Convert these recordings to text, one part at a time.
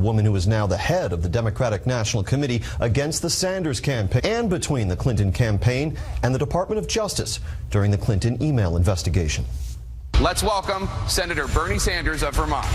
A woman who is now the head of the Democratic National Committee against the Sanders campaign and between the Clinton campaign and the Department of Justice during the Clinton email investigation. Let's welcome Senator Bernie Sanders of Vermont.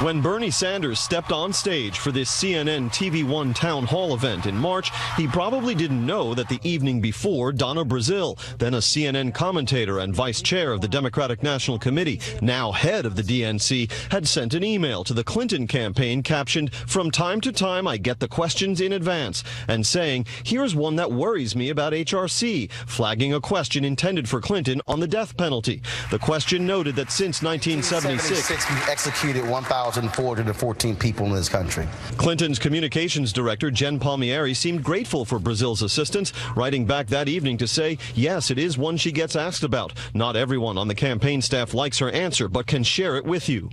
When Bernie Sanders stepped on stage for this CNN TV1 town hall event in March, he probably didn't know that the evening before, Donna Brazile, then a CNN commentator and vice chair of the Democratic National Committee, now head of the DNC, had sent an email to the Clinton campaign captioned, "From time to time I get the questions in advance," and saying, "Here's one that worries me about HRC," flagging a question intended for Clinton on the death penalty. The question noted that since 1976, we executed 1,414 people in this country. Clinton's communications director, Jen Palmieri, seemed grateful for Brazile's assistance, writing back that evening to say, yes, it is one she gets asked about. Not everyone on the campaign staff likes her answer, but can share it with you.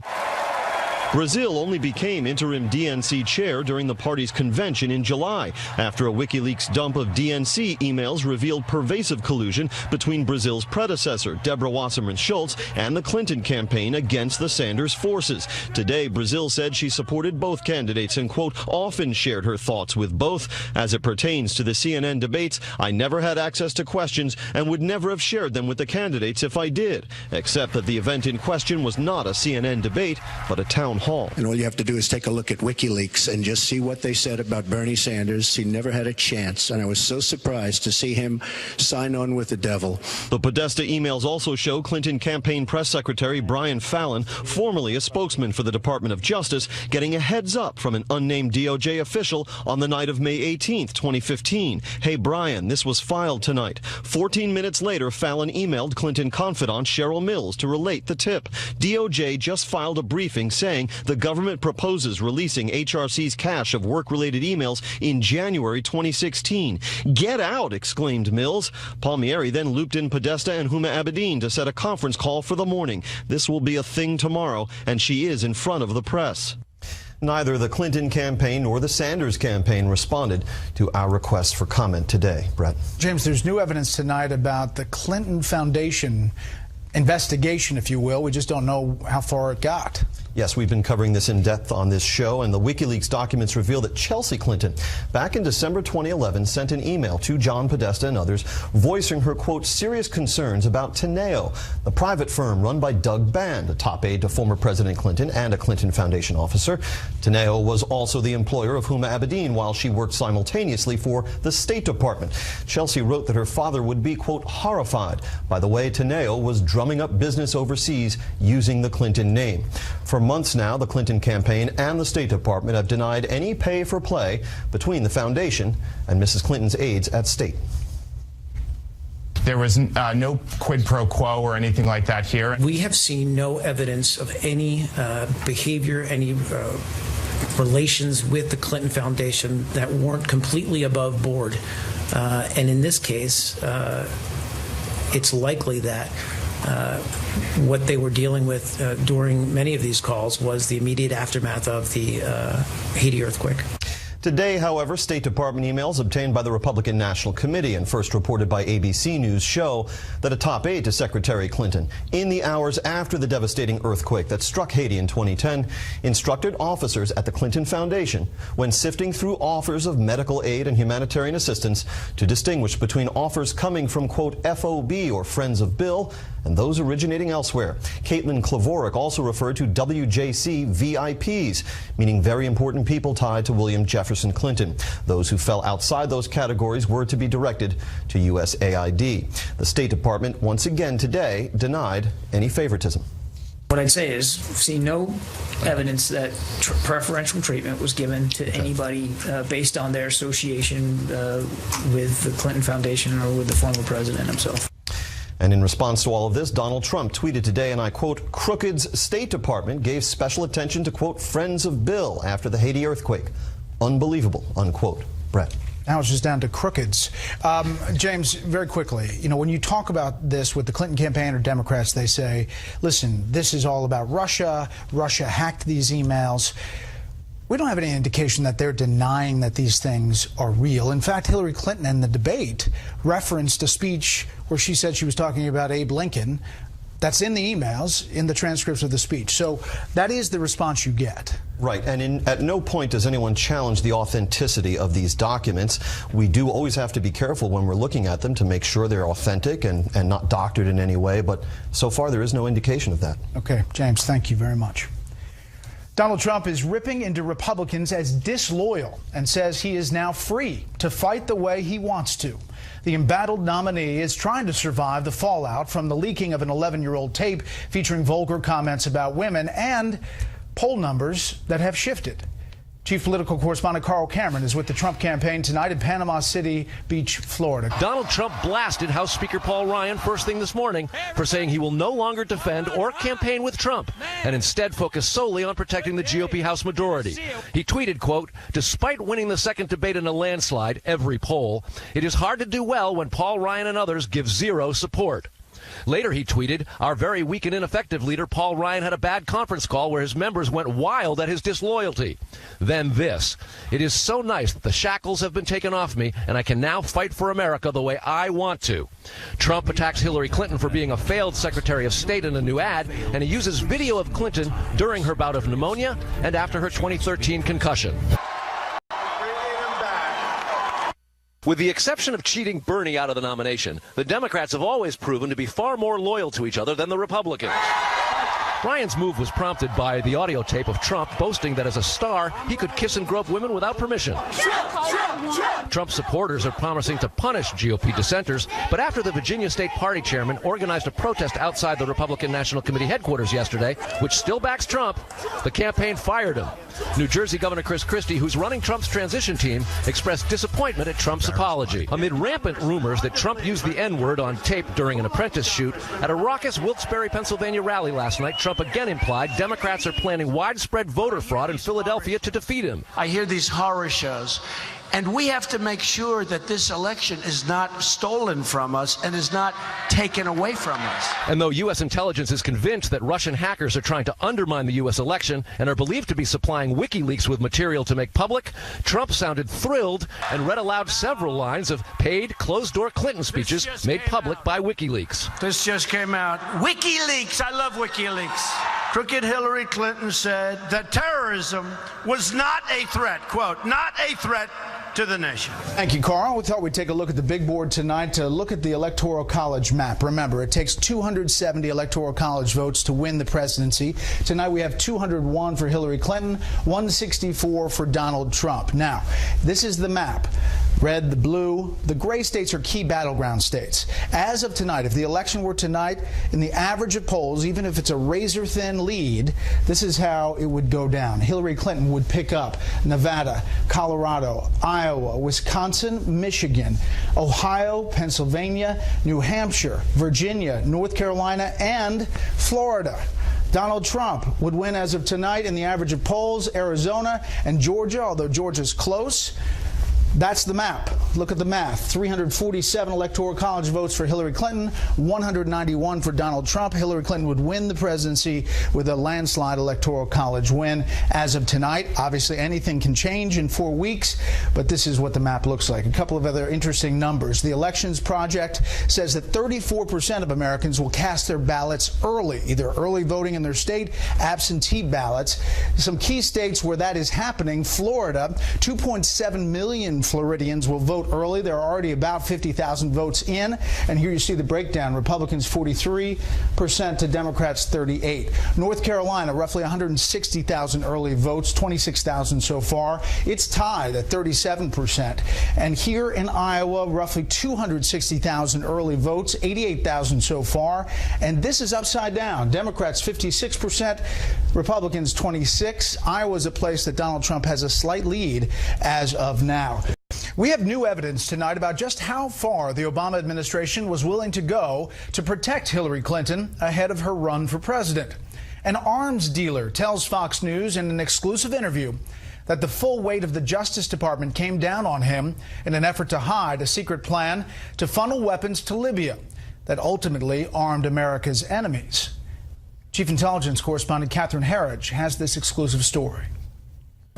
Brazile only became interim DNC chair during the party's convention in July, after a WikiLeaks dump of DNC emails revealed pervasive collusion between Brazile's predecessor, Deborah Wasserman Schultz, and the Clinton campaign against the Sanders forces. Today, Brazile said she supported both candidates and, quote, often shared her thoughts with both. As it pertains to the CNN debates, I never had access to questions and would never have shared them with the candidates if I did, except that the event in question was not a CNN debate, but a town hall. And all you have to do is take a look at WikiLeaks and just see what they said about Bernie Sanders. He never had a chance, and I was so surprised to see him sign on with the devil. The Podesta emails also show Clinton campaign press secretary Brian Fallon, formerly a spokesman for the Department of Justice, getting a heads up from an unnamed DOJ official on the night of May 18th, 2015. Hey, Brian, this was filed tonight. 14 minutes later, Fallon emailed Clinton confidant Cheryl Mills to relate the tip. DOJ just filed a briefing saying the government proposes releasing HRC's cache of work-related emails in January 2016. Get out, exclaimed Mills. Palmieri then looped in Podesta and Huma Abedin to set a conference call for the morning. This will be a thing tomorrow, and she is in front of the press. Neither the Clinton campaign nor the Sanders campaign responded to our request for comment today. Bret. James, there's new evidence tonight about the Clinton Foundation investigation, if you will. We just don't know how far it got. Yes, we've been covering this in depth on this show, and the WikiLeaks documents reveal that Chelsea Clinton, back in December 2011, sent an email to John Podesta and others voicing her, quote, serious concerns about Teneo, the private firm run by Doug Band, a top aide to former President Clinton and a Clinton Foundation officer. Teneo was also the employer of Huma Abedin while she worked simultaneously for the State Department. Chelsea wrote that her father would be, quote, horrified by the way Teneo was drumming up business overseas using the Clinton name. For months now, the Clinton campaign and the State Department have denied any pay for play between the foundation and Mrs. Clinton's aides at State. There was no quid pro quo or anything like that here. We have seen no evidence of any behavior, any relations with the Clinton Foundation that weren't completely above board. And in this case, it's likely that what they were dealing with during many of these calls was the immediate aftermath of the Haiti earthquake. Today, however, State Department emails obtained by the Republican National Committee and first reported by ABC News show that a top aide to Secretary Clinton, in the hours after the devastating earthquake that struck Haiti in 2010, instructed officers at the Clinton Foundation, when sifting through offers of medical aid and humanitarian assistance, to distinguish between offers coming from, quote, FOB or Friends of Bill and those originating elsewhere. Caitlin Klavoric also referred to WJC VIPs, meaning very important people tied to William Jefferson Clinton. Those who fell outside those categories were to be directed to USAID. The State Department once again today denied any favoritism. What I'd say is, see no evidence that preferential treatment was given to anybody based on their association with the Clinton Foundation or with the former president himself. And in response to all of this, Donald Trump tweeted today, and I quote, "Crooked's State Department gave special attention to, quote, Friends of Bill after the Haiti earthquake. Unbelievable," unquote. Bret. Now it's just down to Crooked's. James, very quickly, you know, when you talk about this with the Clinton campaign or Democrats, they say, listen, this is all about Russia. Russia hacked these emails. We don't have any indication that they're denying that these things are real. In fact, Hillary Clinton in the debate referenced a speech where she said she was talking about Abe Lincoln That's in the emails, in the transcripts of the speech. So that is the response you get. Right, and at no point does anyone challenge the authenticity of these documents. We do always have to be careful when we're looking at them to make sure they're authentic and not doctored in any way, but so far there is no indication of that. Okay, James, thank you very much. Donald Trump is ripping into Republicans as disloyal and says he is now free to fight the way he wants to. The embattled nominee is trying to survive the fallout from the leaking of an 11-year-old tape featuring vulgar comments about women and poll numbers that have shifted. Chief political correspondent Carl Cameron is with the Trump campaign tonight in Panama City Beach, Florida. Donald Trump blasted House Speaker Paul Ryan first thing this morning for saying he will no longer defend or campaign with Trump and instead focus solely on protecting the GOP House majority. He tweeted, quote, "Despite winning the second debate in a landslide, every poll, it is hard to do well when Paul Ryan and others give zero support." Later he tweeted, "Our very weak and ineffective leader Paul Ryan had a bad conference call where his members went wild at his disloyalty." Then this, "It is so nice that the shackles have been taken off me and I can now fight for America the way I want to." Trump attacks Hillary Clinton for being a failed Secretary of State in a new ad, and he uses video of Clinton during her bout of pneumonia and after her 2013 concussion. With the exception of cheating Bernie out of the nomination, the Democrats have always proven to be far more loyal to each other than the Republicans. Ryan's move was prompted by the audio tape of Trump boasting that as a star, he could kiss and grope women without permission. Trump supporters are promising to punish GOP dissenters, but after the Virginia State Party chairman organized a protest outside the Republican National Committee headquarters yesterday, which still backs Trump, the campaign fired him. New Jersey Governor Chris Christie, who's running Trump's transition team, expressed disappointment at Trump's apology amid rampant rumors that Trump used the N-word on tape during an apprentice shoot. At a raucous Wilkes-Barre, Pennsylvania rally last night, Trump again implied Democrats are planning widespread voter fraud in Philadelphia to defeat him. I hear these horror shows, and we have to make sure that this election is not stolen from us and is not taken away from us. And though U.S. intelligence is convinced that Russian hackers are trying to undermine the U.S. election and are believed to be supplying WikiLeaks with material to make public, Trump sounded thrilled and read aloud several lines of paid, closed-door Clinton speeches made public by WikiLeaks. This just came out. WikiLeaks! I love WikiLeaks. Crooked Hillary Clinton said that terrorism was not a threat, quote, not a threat to the nation. Thank you, Carl. We thought we'd take a look at the big board tonight to look at the Electoral College map. Remember, it takes 270 Electoral College votes to win the presidency. Tonight we have 201 for Hillary Clinton, 164 for Donald Trump. Now, this is the map. Red, the blue, the gray states are key battleground states. As of tonight, if the election were tonight, in the average of polls, even if it's a razor-thin lead, this is how it would go down. Hillary Clinton would pick up Nevada, Colorado, Iowa, Wisconsin, Michigan, Ohio, Pennsylvania, New Hampshire, Virginia, North Carolina, and Florida. Donald Trump would win as of tonight in the average of polls, Arizona and Georgia, although Georgia's close. That's the map. Look at the math. 347 Electoral College votes for Hillary Clinton, 191 for Donald Trump. Hillary Clinton would win the presidency with a landslide Electoral College win as of tonight. Obviously, anything can change in 4 weeks, but this is what the map looks like. A couple of other interesting numbers. The Elections Project says that 34% of Americans will cast their ballots early, either early voting in their state, absentee ballots. Some key states where that is happening, Florida, 2.7 million Floridians will vote early. There are already about 50,000 votes in. And here you see the breakdown. Republicans 43% to Democrats 38%. North Carolina, roughly 160,000 early votes, 26,000 so far. It's tied at 37%. And here in Iowa, roughly 260,000 early votes, 88,000 so far. And this is upside down. Democrats 56%, Republicans 26%. Iowa's a place that Donald Trump has a slight lead as of now. We have new evidence tonight about just how far the Obama administration was willing to go to protect Hillary Clinton ahead of her run for president. An arms dealer tells Fox News in an exclusive interview that the full weight of the Justice Department came down on him in an effort to hide a secret plan to funnel weapons to Libya that ultimately armed America's enemies. Chief Intelligence Correspondent Catherine Herridge has this exclusive story.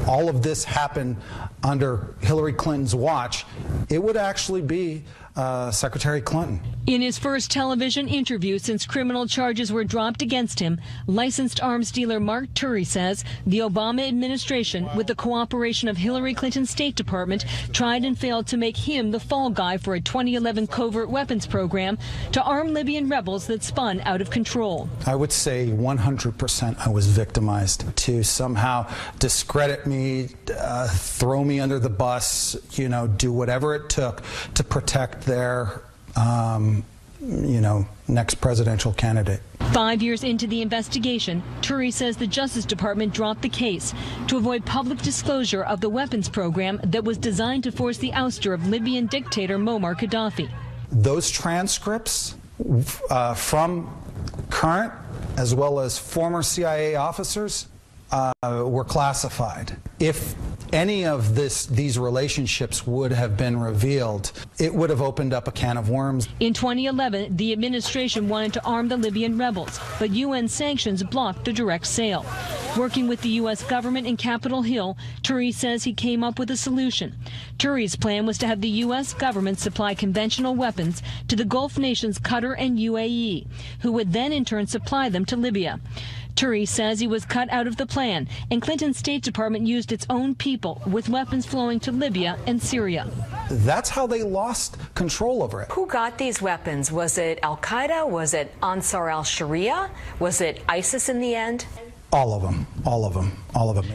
All of this happened under Hillary Clinton's watch. It would actually be Secretary Clinton. In his first television interview since criminal charges were dropped against him, licensed arms dealer Mark Turi says the Obama administration, with the cooperation of Hillary Clinton's State Department, tried and failed to make him the fall guy for a 2011 covert weapons program to arm Libyan rebels that spun out of control. I would say 100% I was victimized. To somehow discredit me, throw me under the bus, do whatever it took to protect their, next presidential candidate. 5 years into the investigation, Turi says the Justice Department dropped the case to avoid public disclosure of the weapons program that was designed to force the ouster of Libyan dictator Muammar Gaddafi. Those transcripts from current as well as former CIA officers were classified. If any of these relationships would have been revealed, it would have opened up a can of worms. In 2011, the administration wanted to arm the Libyan rebels, but UN sanctions blocked the direct sale. Working with the U.S. government in Capitol Hill, Turi says he came up with a solution. Turi's plan was to have the U.S. government supply conventional weapons to the Gulf nations Qatar and UAE, who would then in turn supply them to Libya. Turi says he was cut out of the plan, and Clinton's State Department used its own people with weapons flowing to Libya and Syria. That's how they lost control over it. Who got these weapons? Was it Al-Qaeda? Was it Ansar al-Sharia? Was it ISIS in the end? All of them.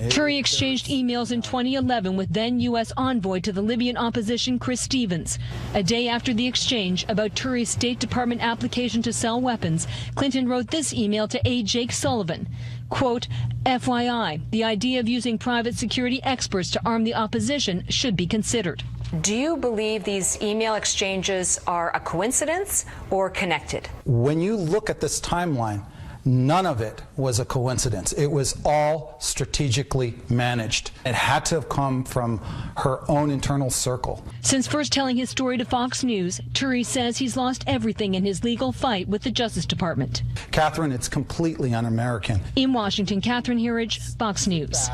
Turi exchanged emails in 2011 with then U.S. envoy to the Libyan opposition, Chris Stevens. A day after the exchange about Turi's State Department application to sell weapons, Clinton wrote this email to aide Jake Sullivan. Quote, FYI, the idea of using private security experts to arm the opposition should be considered. Do you believe these email exchanges are a coincidence or connected? When you look at this timeline, none of it was a coincidence. It was all strategically managed. It had to have come from her own internal circle. Since first telling his story to Fox News, Turi says he's lost everything in his legal fight with the Justice Department. Catherine, it's completely un-American. In Washington, Catherine Herridge, Fox News.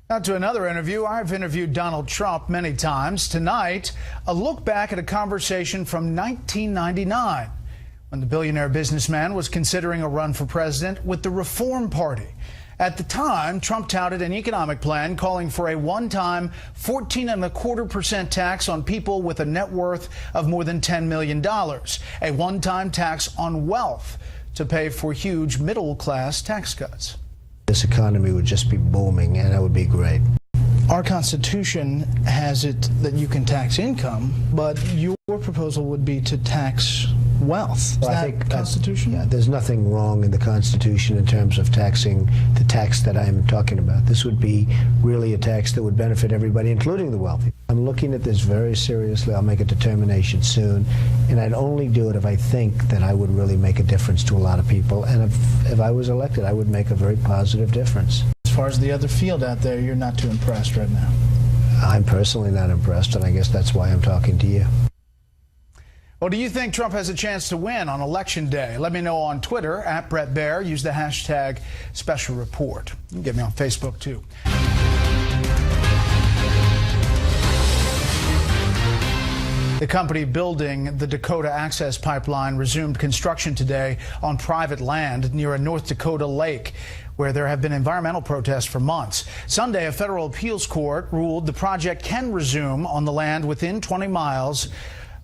Now to another interview. I've interviewed Donald Trump many times. Tonight, a look back at a conversation from 1999. When the billionaire businessman was considering a run for president with the Reform Party. At the time, Trump touted an economic plan calling for a one-time 14.25% tax on people with a net worth of more than $10 million, a one-time tax on wealth to pay for huge middle-class tax cuts. This economy would just be booming, and it would be great. Our Constitution has it that you can tax income, but your proposal would be to tax wealth. Is that constitutional? Yeah, there's nothing wrong in the Constitution in terms of taxing the tax that I'm talking about. This would be really a tax that would benefit everybody, including the wealthy. I'm looking at this very seriously. I'll make a determination soon, and I'd only do it if I think that I would really make a difference to a lot of people. And if I was elected, I would make a very positive difference. As far as the other field out there, you're not too impressed right now. I'm personally not impressed, and I guess that's why I'm talking to you. Well, do you think Trump has a chance to win on Election Day? Let me know on Twitter, @Bret Baier. Use the hashtag Special Report. You can get me on Facebook, too. The company building the Dakota Access Pipeline resumed construction today on private land near a North Dakota lake, where there have been environmental protests for months. Sunday, a federal appeals court ruled the project can resume on the land within 20 miles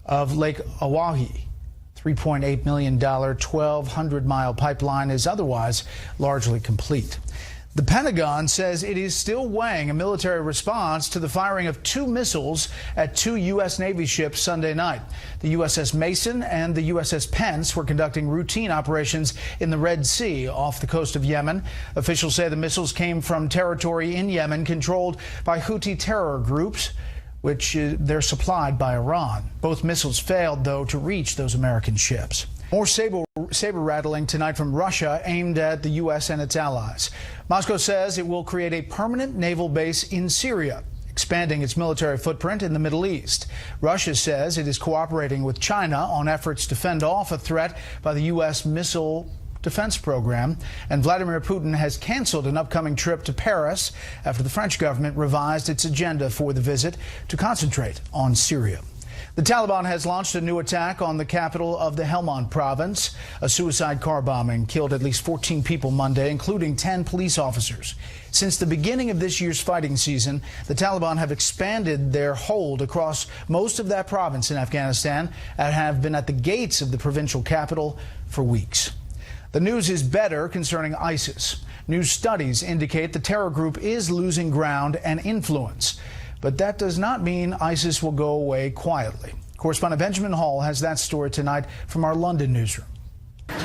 of Lake Oahe. $3.8 million, 1,200-mile pipeline is otherwise largely complete. The Pentagon says it is still weighing a military response to the firing of 2 missiles at 2 U.S. Navy ships Sunday night. The USS Mason and the USS Pence were conducting routine operations in the Red Sea off the coast of Yemen. Officials say the missiles came from territory in Yemen controlled by Houthi terror groups, which they're supplied by Iran. Both missiles failed, though, to reach those American ships. More saber rattling tonight from Russia aimed at the U.S. and its allies. Moscow says it will create a permanent naval base in Syria, expanding its military footprint in the Middle East. Russia says it is cooperating with China on efforts to fend off a threat by the U.S. missile defense program, and Vladimir Putin has canceled an upcoming trip to Paris after the French government revised its agenda for the visit to concentrate on Syria. The Taliban has launched a new attack on the capital of the Helmand province. A suicide car bombing killed at least 14 people Monday, including 10 police officers. Since the beginning of this year's fighting season, the Taliban have expanded their hold across most of that province in Afghanistan and have been at the gates of the provincial capital for weeks. The news is better concerning ISIS. New studies indicate the terror group is losing ground and influence. But that does not mean ISIS will go away quietly. Correspondent Benjamin Hall has that story tonight from our London newsroom.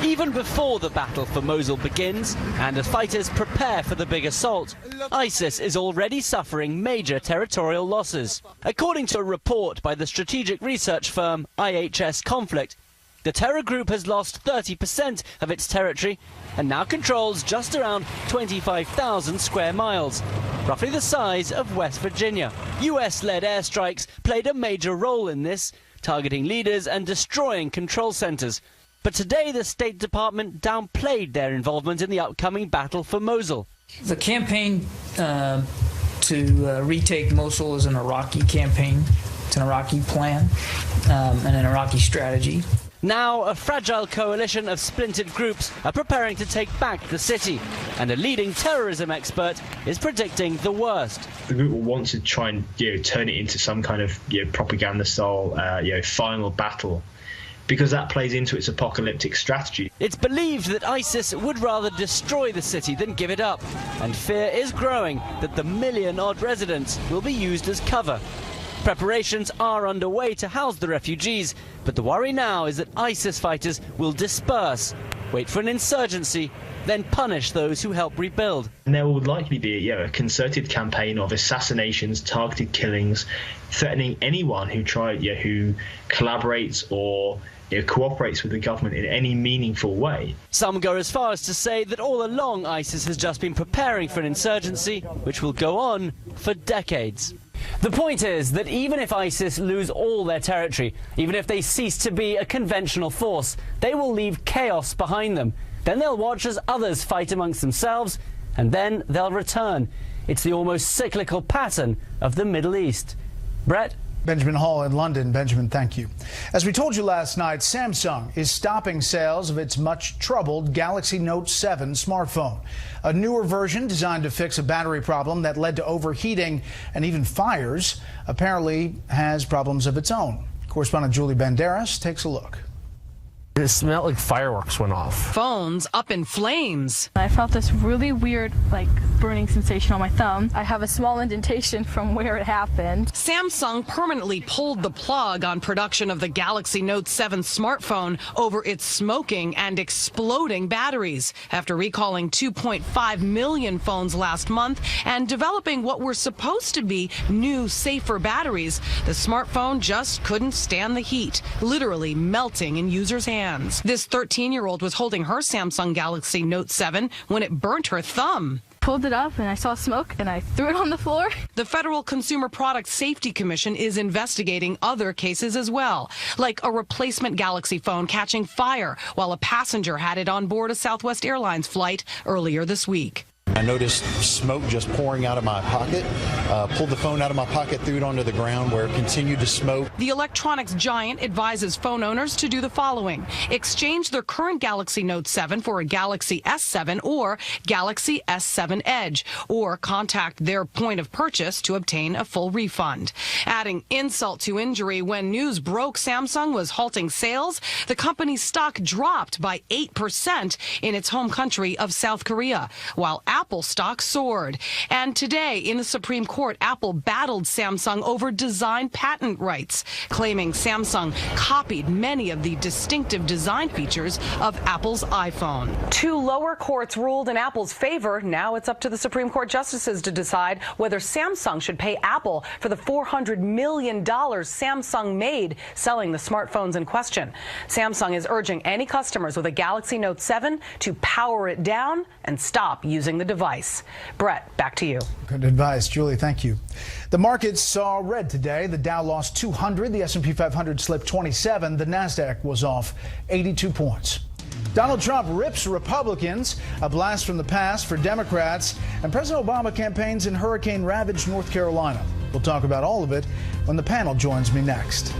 Even before the battle for Mosul begins and as fighters prepare for the big assault, ISIS is already suffering major territorial losses. According to a report by the strategic research firm IHS Conflict, the terror group has lost 30% of its territory and now controls just around 25,000 square miles, roughly the size of West Virginia. US-led airstrikes played a major role in this, targeting leaders and destroying control centers. But today the State Department downplayed their involvement in the upcoming battle for Mosul. The campaign to retake Mosul is an Iraqi campaign. It's an Iraqi plan and an Iraqi strategy. Now, a fragile coalition of splintered groups are preparing to take back the city, and a leading terrorism expert is predicting the worst. The group will want to try and turn it into some kind of propaganda-style final battle, because that plays into its apocalyptic strategy. It's believed that ISIS would rather destroy the city than give it up, and fear is growing that the million-odd residents will be used as cover. Preparations are underway to house the refugees, but the worry now is that ISIS fighters will disperse, wait for an insurgency, then punish those who help rebuild. And there will likely be a concerted campaign of assassinations, targeted killings, threatening anyone who who collaborates or cooperates with the government in any meaningful way. Some go as far as to say that all along ISIS has just been preparing for an insurgency, which will go on for decades. The point is that even if ISIS lose all their territory, even if they cease to be a conventional force, they will leave chaos behind them. Then they'll watch as others fight amongst themselves, and then they'll return. It's the almost cyclical pattern of the Middle East. Bret? Benjamin Hall in London. Benjamin, thank you. As we told you last night, Samsung is stopping sales of its much-troubled Galaxy Note 7 smartphone. A newer version designed to fix a battery problem that led to overheating and even fires apparently has problems of its own. Correspondent Julie Banderas takes a look. It smelled like fireworks went off. Phones up in flames. I felt this really weird, burning sensation on my thumb. I have a small indentation from where it happened. Samsung permanently pulled the plug on production of the Galaxy Note 7 smartphone over its smoking and exploding batteries after recalling 2.5 million phones last month and developing what were supposed to be new, safer batteries. The smartphone just couldn't stand the heat, literally melting in users' hands. This 13-year-old was holding her Samsung Galaxy Note 7 when it burnt her thumb. Pulled it up and I saw smoke and I threw it on the floor. The Federal Consumer Product Safety Commission is investigating other cases as well, like a replacement Galaxy phone catching fire while a passenger had it on board a Southwest Airlines flight earlier this week. I noticed smoke just pouring out of my pocket, pulled the phone out of my pocket, threw it onto the ground where it continued to smoke. The electronics giant advises phone owners to do the following: exchange their current Galaxy Note 7 for a Galaxy S7 or Galaxy S7 Edge, or contact their point of purchase to obtain a full refund. Adding insult to injury, when news broke Samsung was halting sales, the company's stock dropped by 8% in its home country of South Korea, while Apple stock soared. And today, in the Supreme Court, Apple battled Samsung over design patent rights, claiming Samsung copied many of the distinctive design features of Apple's iPhone. Two lower courts ruled in Apple's favor. Now it's up to the Supreme Court justices to decide whether Samsung should pay Apple for the $400 million Samsung made selling the smartphones in question. Samsung is urging any customers with a Galaxy Note 7 to power it down and stop using the device. Bret, back to you. Good advice, Julie. Thank you. The markets saw red today. The Dow lost 200. The S&P 500 slipped 27. The Nasdaq was off 82 points. Donald Trump rips Republicans, a blast from the past for Democrats, and President Obama campaigns in hurricane-ravaged North Carolina. We'll talk about all of it when the panel joins me next.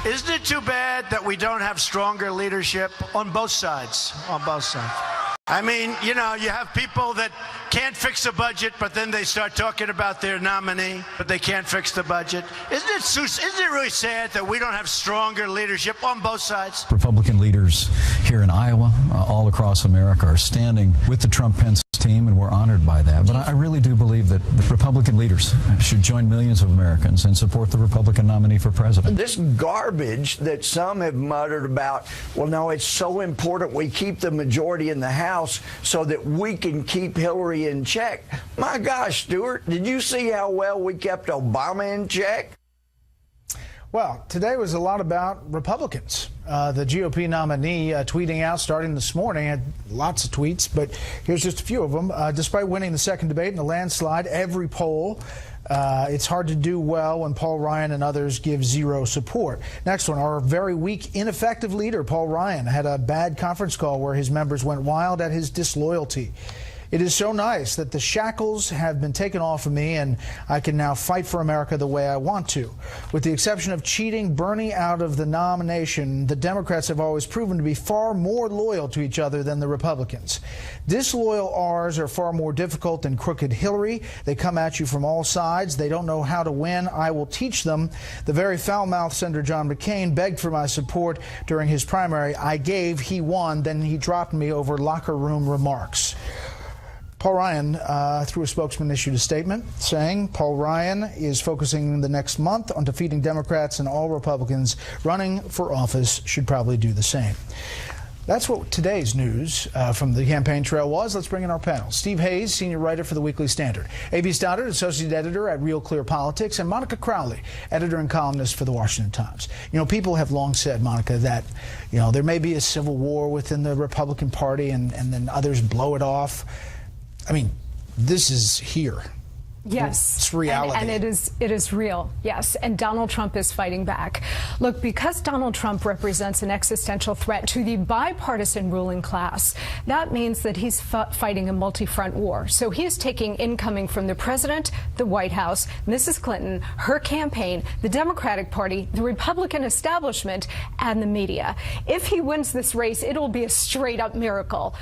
Isn't it too bad that we don't have stronger leadership on both sides? On both sides. I mean, you know, you have people that can't fix a budget, but then they start talking about their nominee, but they can't fix the budget. Isn't it really sad that we don't have stronger leadership on both sides? Republican leaders here in Iowa, all across America, are standing with the Trump-Pence team, and we're honored by that. But I really do believe that the Republican leaders should join millions of Americans and support the Republican nominee for president. This garbage that some have muttered about, well, no, it's so important we keep the majority in the House so that we can keep Hillary in check. My gosh, Stuart, did you see how well we kept Obama in check? Well, today was a lot about Republicans. The GOP nominee tweeting out starting this morning, had lots of tweets, but here's just a few of them. Despite winning the second debate in a landslide, every poll, it's hard to do well when Paul Ryan and others give zero support. Next one, our very weak, ineffective leader, Paul Ryan, had a bad conference call where his members went wild at his disloyalty. It is so nice that the shackles have been taken off of me and I can now fight for America the way I want to. With the exception of cheating Bernie out of the nomination, the Democrats have always proven to be far more loyal to each other than the Republicans. Disloyal R's are far more difficult than crooked Hillary. They come at you from all sides. They don't know how to win. I will teach them. The very foul-mouthed Senator John McCain begged for my support during his primary. I gave, he won, then he dropped me over locker room remarks. Paul Ryan, through a spokesman, issued a statement saying Paul Ryan is focusing the next month on defeating Democrats, and all Republicans running for office should probably do the same. That's what today's news from the campaign trail was. Let's bring in our panel. Steve Hayes, senior writer for the Weekly Standard. A.B. Stoddard, associate editor at Real Clear Politics. And Monica Crowley, editor and columnist for the Washington Times. You know, people have long said, Monica, that, you know, there may be a civil war within the Republican Party and then others blow it off. I mean, this is here. Yes. It's reality. And it is real, yes. And Donald Trump is fighting back. Look, because Donald Trump represents an existential threat to the bipartisan ruling class, that means that he's fighting a multi-front war. So he is taking incoming from the president, the White House, Mrs. Clinton, her campaign, the Democratic Party, the Republican establishment, and the media. If he wins this race, it'll be a straight-up miracle.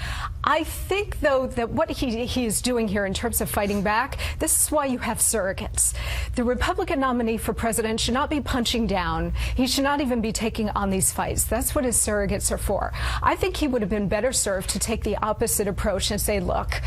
I think, though, that what he is doing here in terms of fighting back, this is why you have surrogates. The Republican nominee for president should not be punching down. He should not even be taking on these fights. That's what his surrogates are for. I think he would have been better served to take the opposite approach and say, look,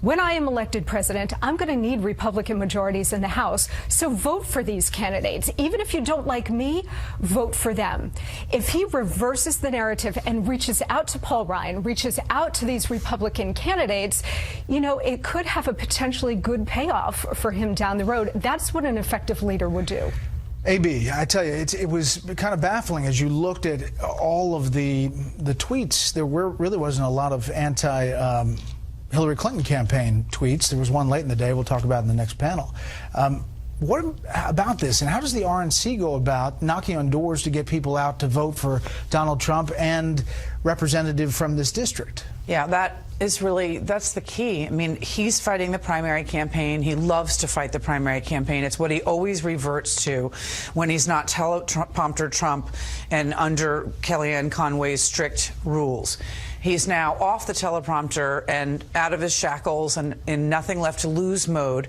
when I am elected president, I'm going to need Republican majorities in the House, so vote for these candidates. Even if you don't like me, vote for them. If he reverses the narrative and reaches out to Paul Ryan, reaches out to these Republican candidates, you know, it could have a potentially good payoff for him down the road. That's what an effective leader would do. A.B., I tell you, it was kind of baffling as you looked at all of the tweets. There really wasn't a lot of Hillary Clinton campaign tweets. There was one late in the day we'll talk about in the next panel. What about this, and how does the RNC go about knocking on doors to get people out to vote for Donald Trump and representative from this district? Yeah, that's the key. I mean, he's fighting the primary campaign. He loves to fight the primary campaign. It's what he always reverts to when he's not teleprompter Trump and under Kellyanne Conway's strict rules. He's now off the teleprompter and out of his shackles and in nothing left to lose mode.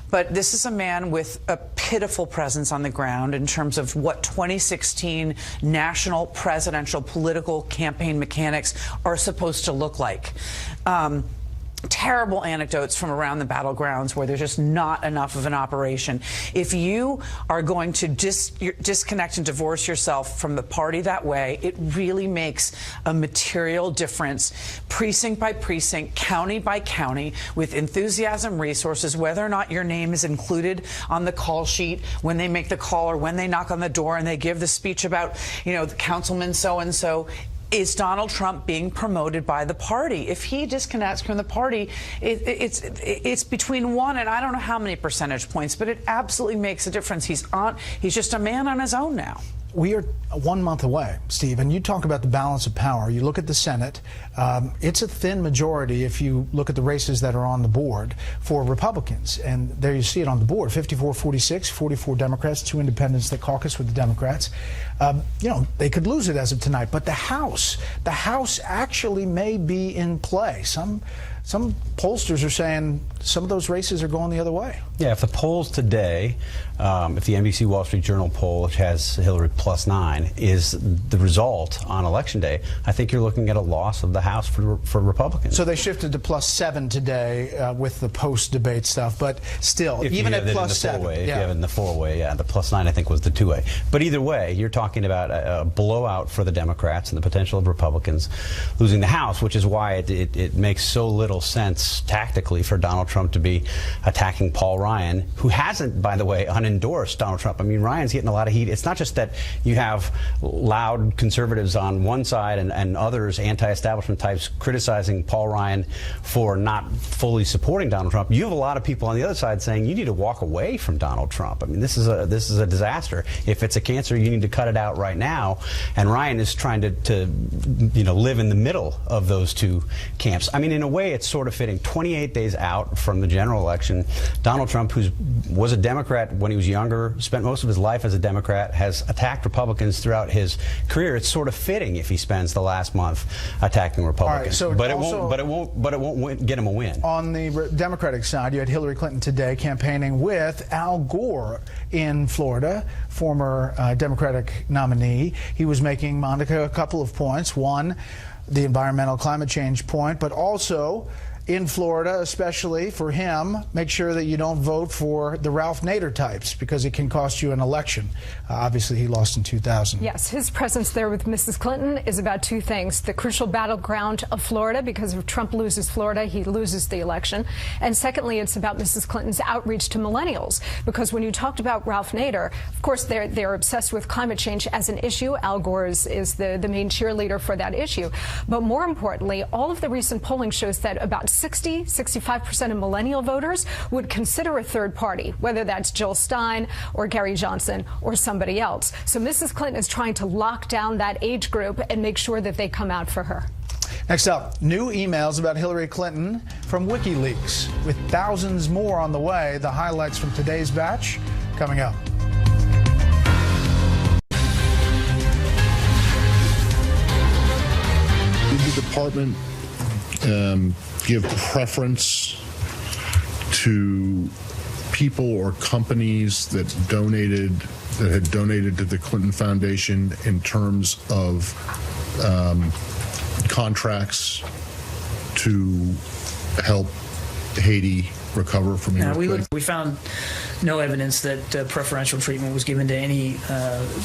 But this is a man with a pitiful presence on the ground in terms of what 2016 national presidential political campaign mechanics are supposed to look like. Terrible anecdotes from around the battlegrounds where there's just not enough of an operation. If you are going to disconnect and divorce yourself from the party that way, it really makes a material difference, precinct by precinct, county by county, with enthusiasm, resources, whether or not your name is included on the call sheet when they make the call or when they knock on the door and they give the speech about, you know, the councilman so-and-so. Is Donald Trump being promoted by the party? If he disconnects from the party, it's between 1 and I don't know how many percentage points, but it absolutely makes a difference. He's just a man on his own now. We are 1 month away, Steve, and you talk about the balance of power. You look at the Senate. It's a thin majority if you look at the races that are on the board for Republicans. And there you see it on the board, 54-46, 44 Democrats, 2 independents that caucus with the Democrats. You know, they could lose it as of tonight. But the House actually may be in play. Some pollsters are saying some of those races are going the other way. Yeah, if the polls today, if the NBC Wall Street Journal poll, which has Hillary +9, is the result on Election Day, I think you're looking at a loss of the House for Republicans. So they shifted to +7 today with the post-debate stuff, but still, if even at +7. If you have it in the four-way, yeah, the +9 I think was the two-way. But either way, you're talking about a blowout for the Democrats and the potential of Republicans losing the House, which is why it makes so little sense tactically for Donald Trump to be attacking Paul Ryan, who hasn't, by the way, unendorsed Donald Trump. I mean, Ryan's getting a lot of heat. It's not just that you have loud conservatives on one side and others, anti-establishment types, criticizing Paul Ryan for not fully supporting Donald Trump. You have a lot of people on the other side saying you need to walk away from Donald Trump. I mean, this is a disaster. If it's a cancer, you need to cut it out right now. And Ryan is trying to live in the middle of those two camps. I mean, in a way, it's sort of fitting. 28 days out from the general election, Donald Trump, who was a Democrat when he was younger, spent most of his life as a Democrat, has attacked Republicans throughout his career. It's sort of fitting if he spends the last month attacking Republicans. All right, so but it won't get him a win. On the Democratic side, you had Hillary Clinton today campaigning with Al Gore in Florida, former Democratic nominee. He was making Monica a couple of points. One, the environmental climate change point, but also in Florida, especially for him, make sure that you don't vote for the Ralph Nader types because it can cost you an election. Obviously, he lost in 2000. Yes, his presence there with Mrs. Clinton is about two things. The crucial battleground of Florida, because if Trump loses Florida, he loses the election. And secondly, it's about Mrs. Clinton's outreach to millennials, because when you talked about Ralph Nader, of course, they're obsessed with climate change as an issue. Al Gore is the main cheerleader for that issue. But more importantly, all of the recent polling shows that about 65% of millennial voters would consider a third party, whether that's Jill Stein or Gary Johnson or somebody else. So Mrs. Clinton is trying to lock down that age group and make sure that they come out for her. Next up, new emails about Hillary Clinton from WikiLeaks, with thousands more on the way. The highlights from today's batch coming up. Did the department give preference to people or companies that had donated to the Clinton Foundation in terms of contracts to help Haiti recover from the earthquake? We found no evidence that preferential treatment was given to any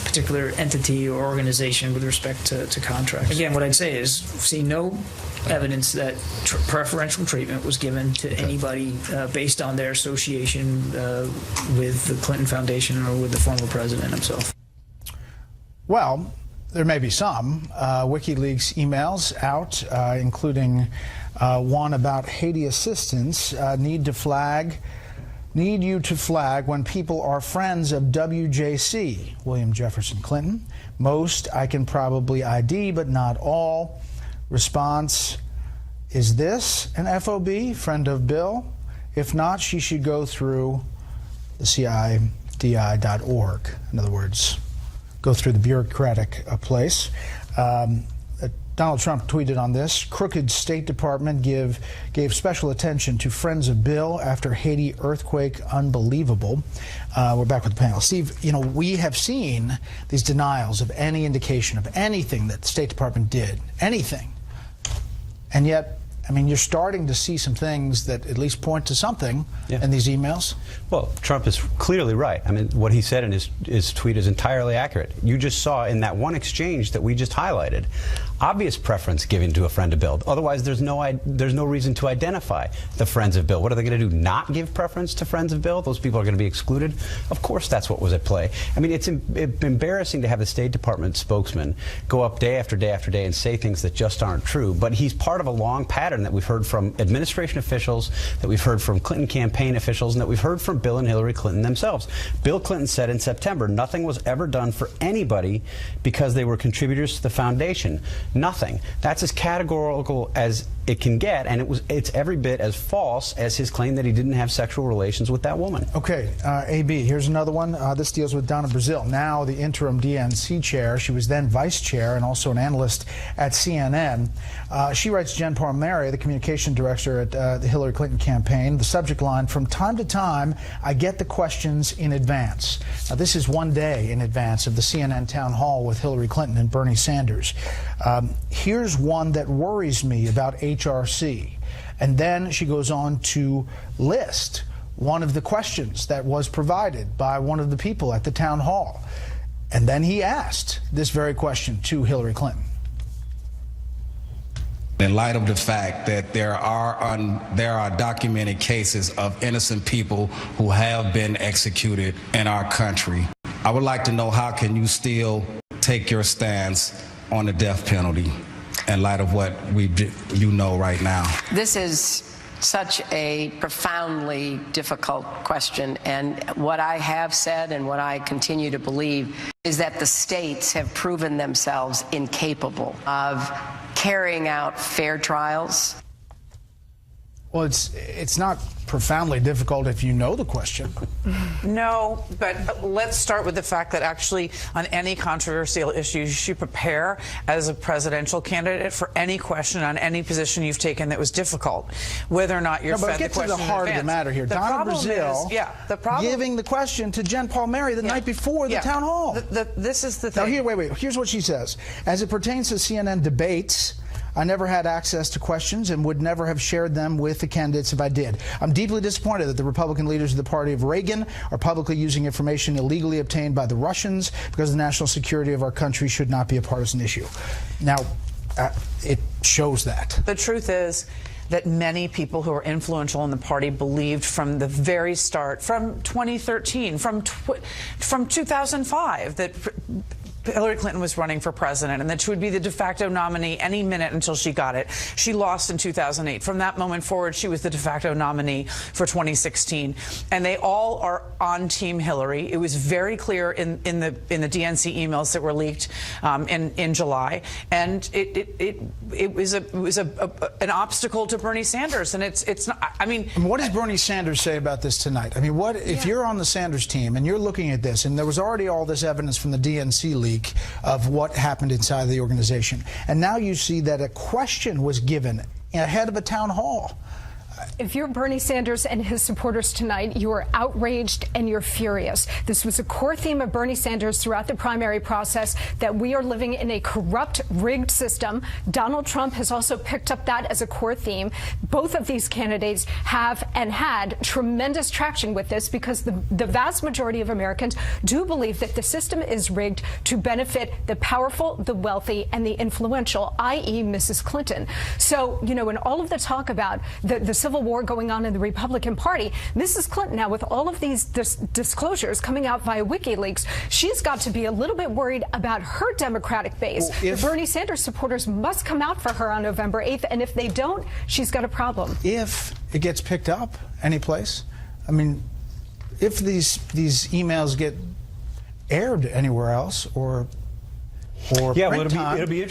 particular entity or organization with respect to contracts. Again, what I'd say is see no evidence that preferential treatment was given to anybody based on their association with the Clinton Foundation or with the former president himself. Well, there may be some WikiLeaks emails out, including one about Haiti assistance. Need you to flag when people are friends of WJC, William Jefferson Clinton. Most I can probably ID, but not all. Response, is this an FOB, friend of Bill? If not, she should go through the CIDI.org. In other words, go through the bureaucratic place. Donald Trump tweeted on this. Crooked State Department gave special attention to friends of Bill after Haiti earthquake. Unbelievable. We're back with the panel. Steve, we have seen these denials of any indication of anything that the State Department did, anything. And yet, you're starting to see some things that at least point to something in these emails. Well, Trump is clearly right. What he said in his tweet is entirely accurate. You just saw in that one exchange that we just highlighted, obvious preference given to a friend of Bill. Otherwise, there's no reason to identify the friends of Bill. What are they going to do? Not give preference to friends of Bill? Those people are going to be excluded? Of course, that's what was at play. It's embarrassing to have the State Department spokesman go up day after day after day and say things that just aren't true. But he's part of a long pattern pattern that we've heard from administration officials, that we've heard from Clinton campaign officials, and that we've heard from Bill and Hillary Clinton themselves. Bill Clinton said in September, nothing was ever done for anybody because they were contributors to the foundation. Nothing. That's as categorical as it can get, and it's every bit as false as his claim that he didn't have sexual relations with that woman. Okay, AB, here's another one. This deals with Donna Brazile, now the interim DNC chair. She was then vice chair and also an analyst at CNN. She writes Jen Palmieri, the communication director at the Hillary Clinton campaign, the subject line, from time to time, I get the questions in advance. Now, this is one day in advance of the CNN town hall with Hillary Clinton and Bernie Sanders. Here's one that worries me about HRC. And then she goes on to list one of the questions that was provided by one of the people at the town hall. And then he asked this very question to Hillary Clinton. In light of the fact that there are documented cases of innocent people who have been executed in our country, I would like to know, how can you still take your stance on the death penalty in light of what you know right now? This is such a profoundly difficult question, and what I have said and what I continue to believe is that the states have proven themselves incapable of carrying out fair trials. Well, it's not profoundly difficult if you know the question. No, but let's start with the fact that actually on any controversial issue, you should prepare as a presidential candidate for any question on any position you've taken that was difficult, whether or not you're fed the question in advance. But get to the heart of the matter here. Donna Brazile giving the question to Jen Palmieri the night before the town hall. This is the thing. Now, here's what she says. As it pertains to CNN debates, I never had access to questions and would never have shared them with the candidates if I did. I'm deeply disappointed that the Republican leaders of the party of Reagan are publicly using information illegally obtained by the Russians, because the national security of our country should not be a partisan issue. Now, it shows that. The truth is that many people who are influential in the party believed from the very start, from 2013, from 2005, that Hillary Clinton was running for president and that she would be the de facto nominee any minute until she got it. She lost in 2008. From that moment forward, she was the de facto nominee for 2016. And they all are on Team Hillary. It was very clear in the DNC emails that were leaked in July. And it was an obstacle to Bernie Sanders. And it's not, I mean, what does Bernie Sanders say about this tonight? I mean, what if you're on the Sanders team and you're looking at this, and there was already all this evidence from the DNC leak of what happened inside the organization, and now you see that a question was given ahead of a town hall. If you're Bernie Sanders and his supporters tonight, you are outraged and you're furious. This was a core theme of Bernie Sanders throughout the primary process, that we are living in a corrupt, rigged system. Donald Trump has also picked up that as a core theme. Both of these candidates have and had tremendous traction with this, because the vast majority of Americans do believe that the system is rigged to benefit the powerful, the wealthy, and the influential, i.e. Mrs. Clinton. So, you know, in all of the talk about the civil war going on in the Republican Party, Mrs. Clinton now, with all of these disclosures coming out via WikiLeaks, she's got to be a little bit worried about her Democratic base. The Bernie Sanders supporters must come out for her on November 8th, and if they don't, she's got a problem. If it gets picked up anyplace, I mean, if these emails get aired anywhere else, or yeah, well, it'll be